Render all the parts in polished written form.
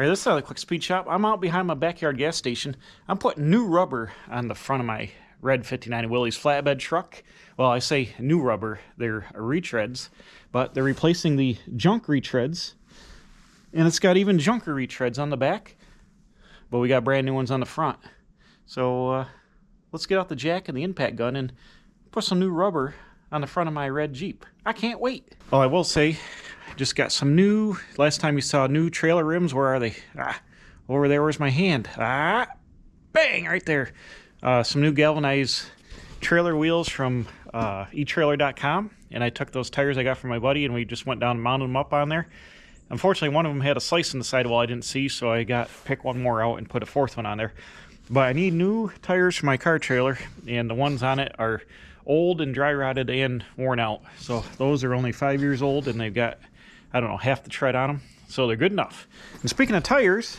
All right, this is a quick speed shop. I'm out behind my backyard gas station. I'm putting new rubber on the front of my red 59 Willys flatbed truck. Well, I say new rubber. They're retreads, but they're replacing the junk retreads. And it's got even junker retreads on the back, but we got brand new ones on the front. So let's get out the jack and the impact gun and put some new rubber on the front of my red Jeep. I can't wait. Well, I will say, I just got some new, last time you saw new trailer rims. Where are they? Over there. Where's my hand? Bang, right there. Some new galvanized trailer wheels from eTrailer.com, and I took those tires I got from my buddy and we just went down and mounted them up on there. Unfortunately, one of them had a slice in the sidewall I didn't see, so I picked one more out and put a fourth one on there. But I need new tires for my car trailer, and the ones on it are old and dry rotted and worn out. So those are only 5 years old, and they've got, I don't know, half the tread on them. So they're good enough. And speaking of tires,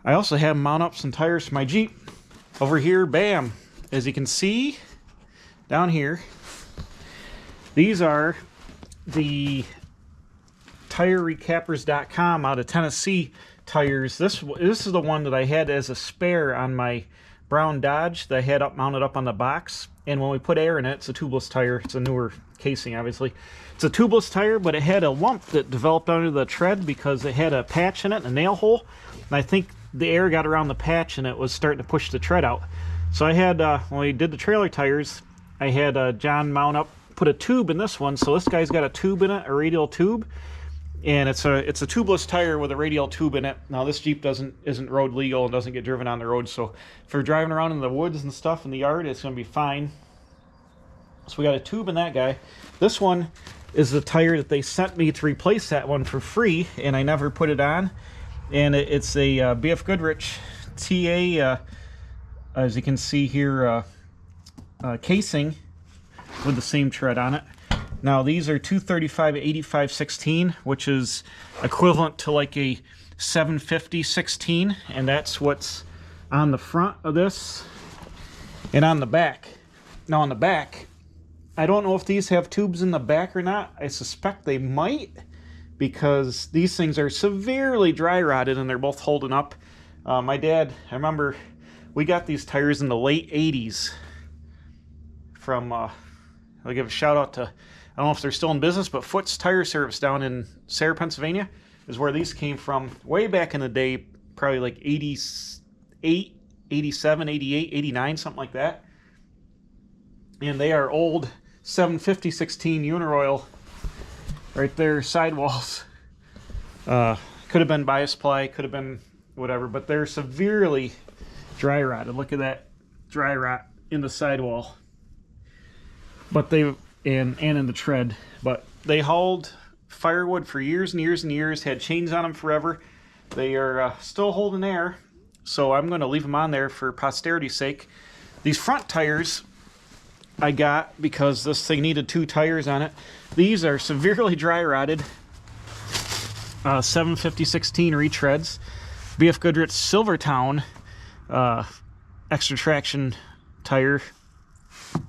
I also have mount up some tires for my Jeep. Over here, bam, as you can see down here, these are the TireRecappers.com out of Tennessee tires. This is the one that I had as a spare on my brown Dodge that I had mounted up on the box. And when we put air in it, it's a tubeless tire. It's a newer casing, obviously. It's a tubeless tire, but it had a lump that developed under the tread because it had a patch in it, a nail hole. And I think the air got around the patch and it was starting to push the tread out. So I had, when we did the trailer tires, I had John mount up, put a tube in this one. So this guy's got a tube in it, a radial tube. And it's a tubeless tire with a radial tube in it. Now this Jeep isn't road legal and doesn't get driven on the road, so if you're driving around in the woods and stuff in the yard, it's going to be fine. So we got a tube in that guy. This one is the tire that they sent me to replace that one for free, and I never put it on. And it's a BF Goodrich TA, as you can see here, casing with the same tread on it. Now these are 235/85/16, which is equivalent to like a 750/16, and that's what's on the front of this and on the back. Now on the back, I don't know if these have tubes in the back or not. I suspect they might, because these things are severely dry rotted and they're both holding up. My dad, I remember we got these tires in the late 80s from, I'll give a shout out to, I don't know if they're still in business, but Foot's Tire Service down in Sayre, Pennsylvania is where these came from way back in the day, probably like 88, 87, 88, 89, something like that. And they are old 750/16 Uniroyal right there, sidewalls. Could have been bias ply, could have been whatever, but they're severely dry rotted. Look at that dry rot in the sidewall. But they and in the tread, but they hauled firewood for years and years and years, had chains on them forever. They are still holding air, so I'm going to leave them on there for posterity's sake. These front tires I got because this thing needed 2 tires on it. These are severely dry rotted 750/16 retreads, BF Goodrich Silvertown extra traction tire.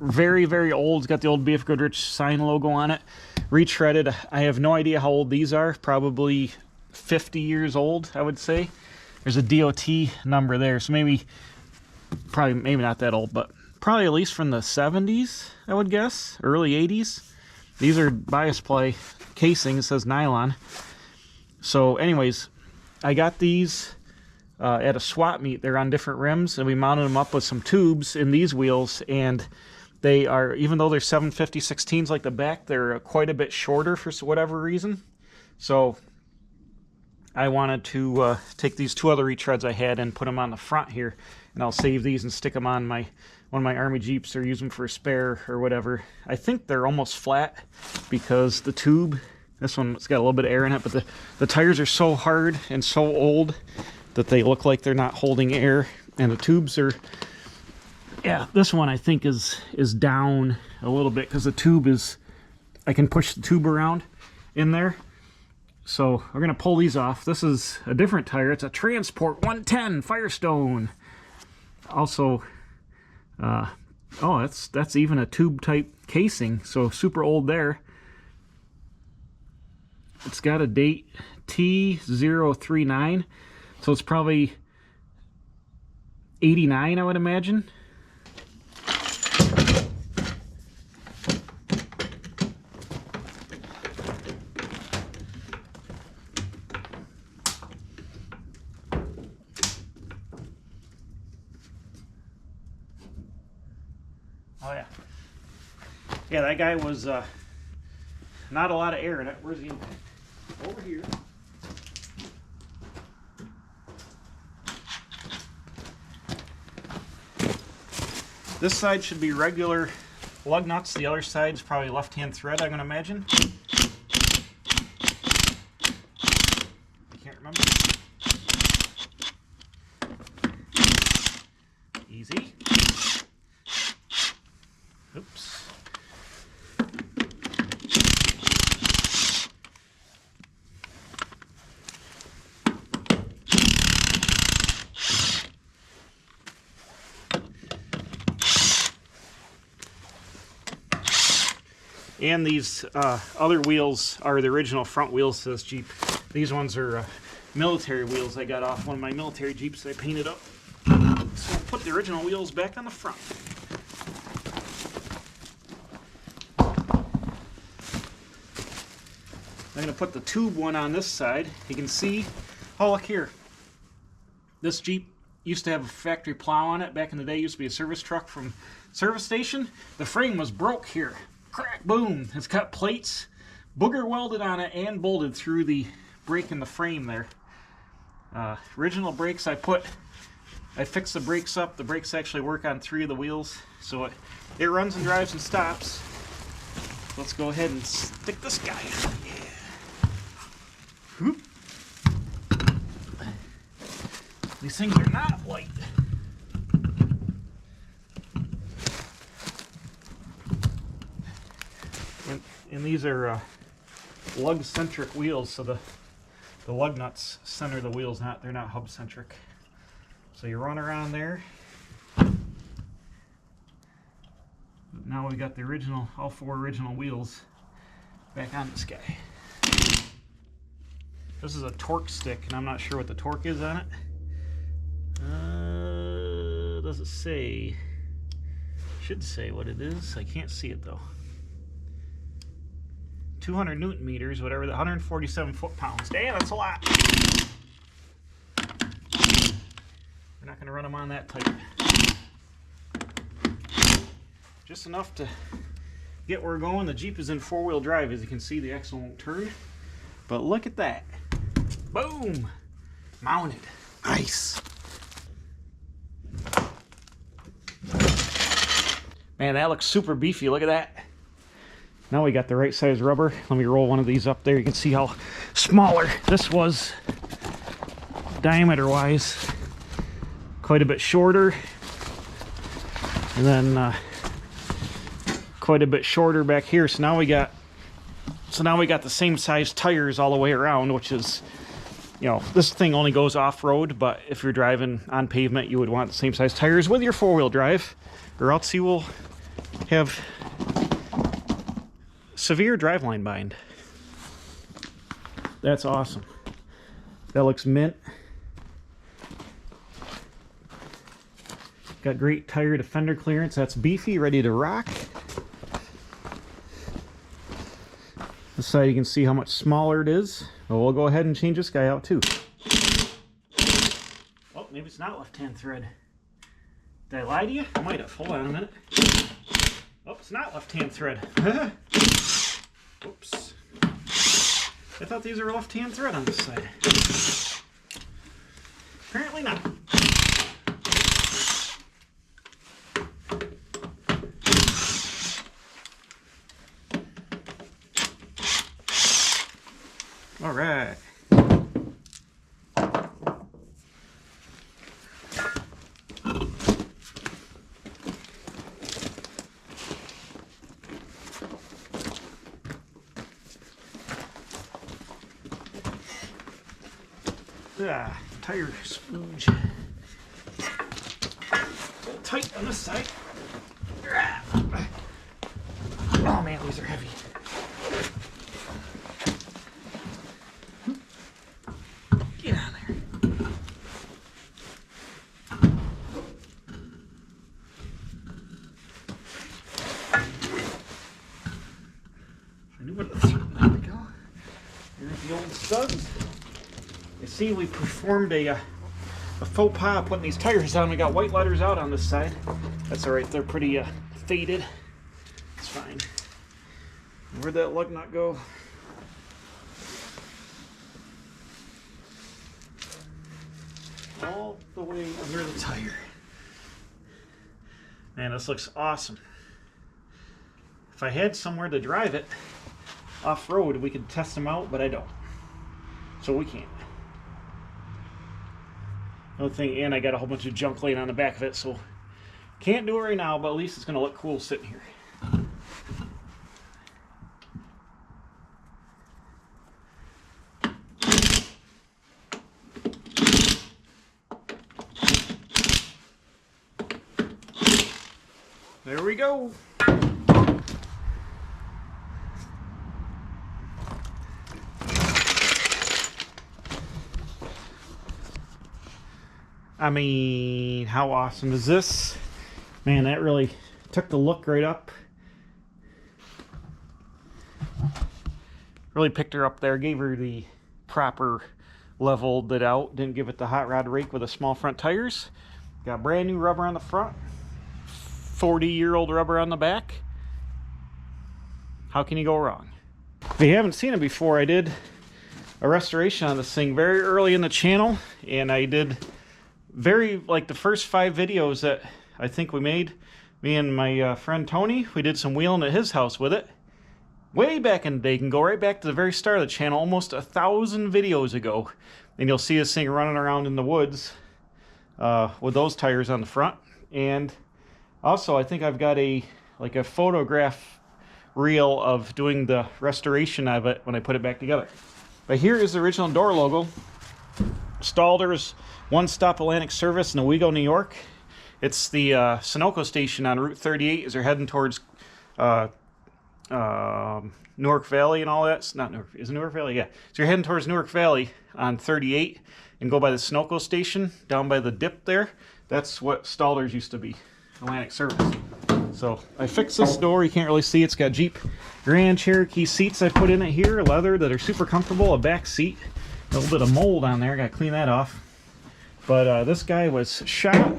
Very, very old. It's got the old BF Goodrich sign logo on it. Retreaded. I have no idea how old these are. Probably 50 years old, I would say. There's a DOT number there, so maybe not that old, but probably at least from the 70s, I would guess. Early 80s. These are bias ply casing. It says nylon. So anyways, I got these at a swap meet. They're on different rims, and we mounted them up with some tubes in these wheels, and they are, even though they're 750/16s like the back, they're quite a bit shorter for whatever reason. So I wanted to take these 2 other retreads I had and put them on the front here, and I'll save these and stick them on one of my Army Jeeps, or use them for a spare or whatever. I think they're almost flat because the tube, this one's got a little bit of air in it, but the tires are so hard and so old that they look like they're not holding air, and the tubes are, yeah, this one I think is down a little bit because the tube is, I can push the tube around in there. So we're gonna pull these off. This is a different tire. It's a Transport 110 Firestone. Also, oh, that's even a tube type casing, so super old there. It's got a date T039. So it's probably 89, I would imagine. Oh yeah. Yeah, that guy was not a lot of air in it. Where's the impact? Over here. This side should be regular lug nuts. The other side's probably left-hand thread, I'm going to imagine. I can't remember. Easy. Oops. And these other wheels are the original front wheels to this Jeep. These ones are military wheels I got off one of my military Jeeps I painted up. So I'll put the original wheels back on the front. I'm going to put the tube one on this side. You can see, oh look here. This Jeep used to have a factory plow on it. Back in the day, it used to be a service truck from service station. The frame was broke here. Crack, boom. It's got plates, booger welded on it and bolted through the brake in the frame there. Original brakes I fixed the brakes up. The brakes actually work on 3 of the wheels. So it runs and drives and stops. Let's go ahead and stick this guy on. Yeah. Whoop. These things are not light. And these are lug-centric wheels, so the lug nuts center the wheels, they're not hub-centric. So you run around there. Now we got the original, all 4 original wheels back on this guy. This is a torque stick, and I'm not sure what the torque is on it. Does it say? Should say what it is. I can't see it though. 200 Newton meters, whatever, 147 foot-pounds. Damn, that's a lot. We're not going to run them on that tight. Just enough to get where we're going. The Jeep is in 4-wheel drive. As you can see, the axle won't turn. But look at that. Boom! Mounted. Nice. Man, that looks super beefy. Look at that. Now we got the right size rubber. Let me roll one of these up there. You can see how smaller this was diameter-wise. Quite a bit shorter. And then quite a bit shorter back here. So now we got the same size tires all the way around, which is, you know, this thing only goes off-road, but if you're driving on pavement, you would want the same size tires with your 4-wheel drive, or else you will have severe driveline bind. That's awesome. That looks mint. Got great tire to fender clearance. That's beefy, ready to rock. This side you can see how much smaller it is. Well, we'll go ahead and change this guy out too. Oh, maybe it's not left-hand thread. Did I lie to you? I might have. Hold on a minute. Oh, it's not left-hand thread. Oops. I thought these were left-hand thread on this side. Apparently not. All right. Tire spooge. A little tight on this side. Oh man, these are heavy. studs. You see, we performed a faux pas putting these tires on. We got white letters out on this side. That's all right. They're pretty faded. It's fine. Where'd that lug nut go? All the way under the tire. Man, this looks awesome. If I had somewhere to drive it off-road, we could test them out, but I don't. So we can't. Another thing, and I got a whole bunch of junk laying on the back of it, so can't do it right now, but at least it's going to look cool sitting here. There we go. I mean, how awesome is this? Man, that really took the look right up. Really picked her up there, gave her the proper leveled it out, didn't give it the hot rod rake with the small front tires. Got brand new rubber on the front, 40-year-old rubber on the back. How can you go wrong? If you haven't seen it before, I did a restoration on this thing very early in the channel, and I did like the first 5 videos that I think we made, me and my friend Tony, we did some wheeling at his house with it. Way back in the day, you can go right back to the very start of the channel, almost 1,000 videos ago, and you'll see this thing running around in the woods with those tires on the front. And also, I think I've got like a photograph reel of doing the restoration of it when I put it back together. But here is the original door logo. Stalder's One-Stop Atlantic Service in Owego, New York. It's the Sunoco station on Route 38 as they're heading towards Newark Valley and all that. It's not Newark, is it Newark Valley? Yeah. So you're heading towards Newark Valley on 38 and go by the Sunoco station down by the dip there. That's what Stalder's used to be, Atlantic Service. So I fixed this door. You can't really see. It's got Jeep Grand Cherokee seats I put in it here, leather, that are super comfortable. A back seat, a little bit of mold on there. Got to clean that off. But this guy was shot.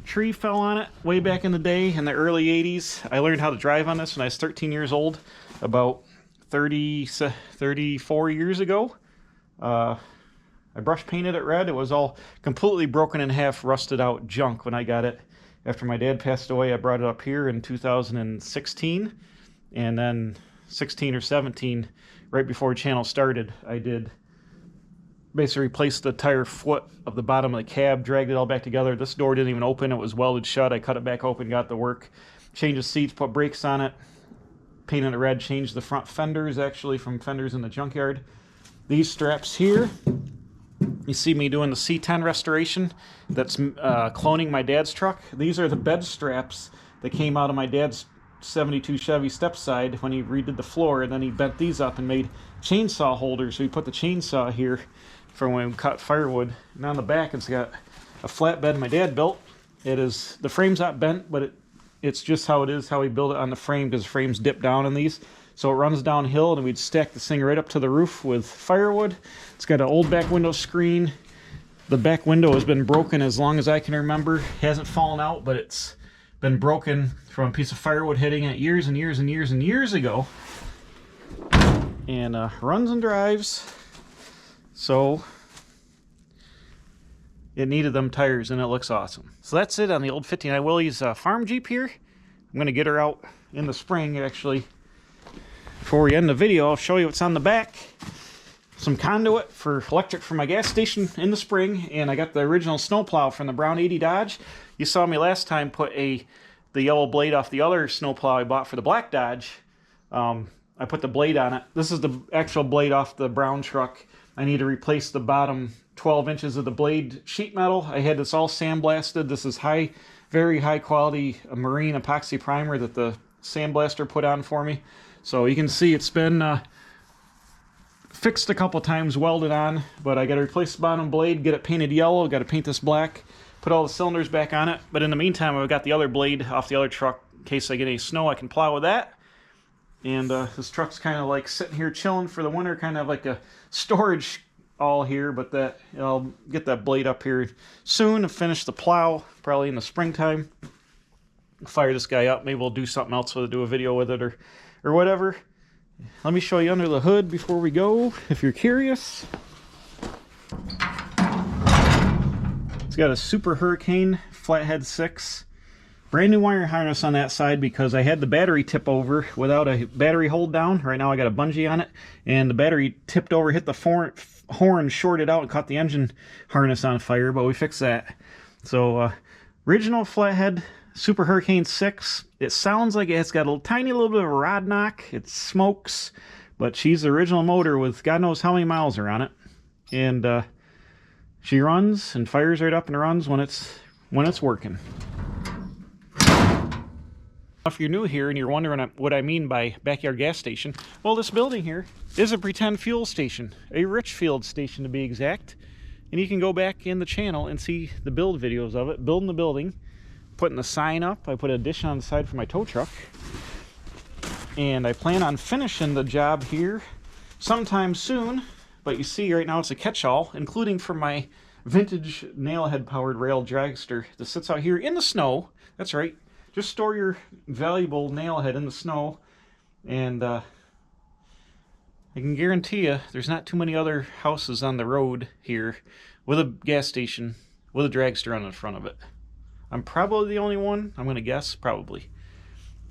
Tree fell on it way back in the day in the early 80s. I learned how to drive on this when I was 13 years old, about 34 years ago. I brush painted it red. It was all completely broken in half, rusted out junk when I got it. After my dad passed away, I brought it up here in 2016, and then 16 or 17, right before the channel started, I did basically replaced the tire foot of the bottom of the cab, dragged it all back together. This door didn't even open. It was welded shut. I cut it back open, got the work, changed the seats, put brakes on it, painted it red, changed the front fenders, actually, from fenders in the junkyard. These straps here, you see me doing the C10 restoration. That's cloning my dad's truck. These are the bed straps that came out of my dad's 72 Chevy stepside when he redid the floor, and then he bent these up and made chainsaw holders. So he put the chainsaw here for when we cut firewood. And on the back, it's got a flatbed my dad built. It is, the frame's not bent, but it's just how it is, how he built it on the frame, because the frames dip down in these. So it runs downhill, and we'd stack this thing right up to the roof with firewood. It's got an old back window screen. The back window has been broken as long as I can remember. It hasn't fallen out, but it's been broken from a piece of firewood hitting it years and years and years and years ago. And runs and drives. So it needed them tires, and it looks awesome. So that's it on the old 59 Willys farm Jeep here. I'm going to get her out in the spring, actually. Before we end the video, I'll show you what's on the back. Some conduit for electric for my gas station in the spring, and I got the original snowplow from the Brown 80 Dodge. You saw me last time put the yellow blade off the other snowplow I bought for the black Dodge. I put the blade on it. This is the actual blade off the brown truck. I need to replace the bottom 12 inches of the blade sheet metal. I had this all sandblasted. This is very high quality marine epoxy primer that the sandblaster put on for me. So you can see it's been fixed a couple times, welded on, but I got to replace the bottom blade, get it painted yellow, got to paint this black, put all the cylinders back on it. But in the meantime, I've got the other blade off the other truck in case I get any snow. I can plow with that. And this truck's kind of like sitting here chilling for the winter, kind of like a storage all here, but that I'll get that blade up here soon and finish the plow, probably in the springtime. Fire this guy up. Maybe we'll do something else with it, do a video with it or whatever. Let me show you under the hood before we go, if you're curious. It's got a Super Hurricane Flathead 6. Brand new wire harness on that side because I had the battery tip over without a battery hold down. Right now I got a bungee on it, and the battery tipped over, hit the horn, shorted out, and caught the engine harness on fire, but we fixed that. So original flathead Super Hurricane 6. It sounds like it's got a tiny little bit of a rod knock. It smokes, but she's the original motor with God knows how many miles are on it. And she runs and fires right up and runs when it's working. If you're new here and you're wondering what I mean by backyard gas station, well, this building here is a pretend fuel station, a Richfield station to be exact. And you can go back in the channel and see the build videos of it, building the building, putting the sign up. I put a dish on the side for my tow truck. And I plan on finishing the job here sometime soon. But you see right now it's a catch-all, including for my vintage nailhead powered rail dragster that sits out here in the snow. That's right. Just store your valuable nailhead in the snow, and I can guarantee you there's not too many other houses on the road here with a gas station with a dragster on the front of it. I'm probably the only one, I'm going to guess, probably.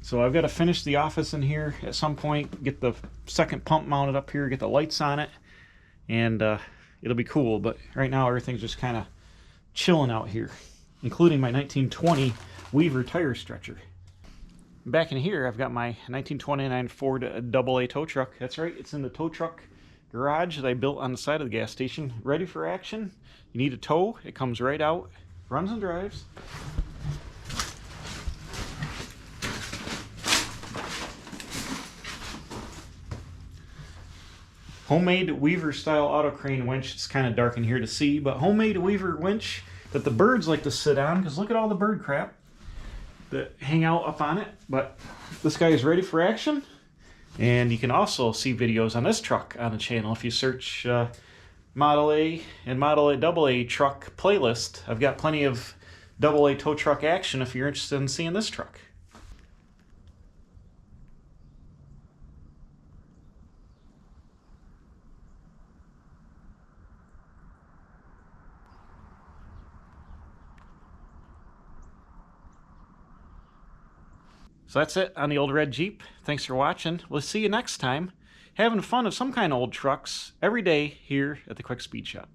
So I've got to finish the office in here at some point, get the second pump mounted up here, get the lights on it, and it'll be cool. But right now everything's just kind of chilling out here, including my 1920 Weaver tire stretcher. Back in here I've got my 1929 Ford AA tow truck. That's right, it's in the tow truck garage that I built on the side of the gas station, ready for action. You need a tow, it comes right out, runs and drives. Homemade Weaver style auto crane winch. It's kind of dark in here to see, but homemade Weaver winch that the birds like to sit on, because look at all the bird crap that hang out up on it. But this guy is ready for action, and you can also see videos on this truck on the channel if you search Model A and Model AA truck playlist. I've got plenty of AA tow truck action if you're interested in seeing this truck. So that's it on the old red Jeep. Thanks for watching. We'll see you next time. Having fun with some kind of old trucks every day here at the Quick Speed Shop.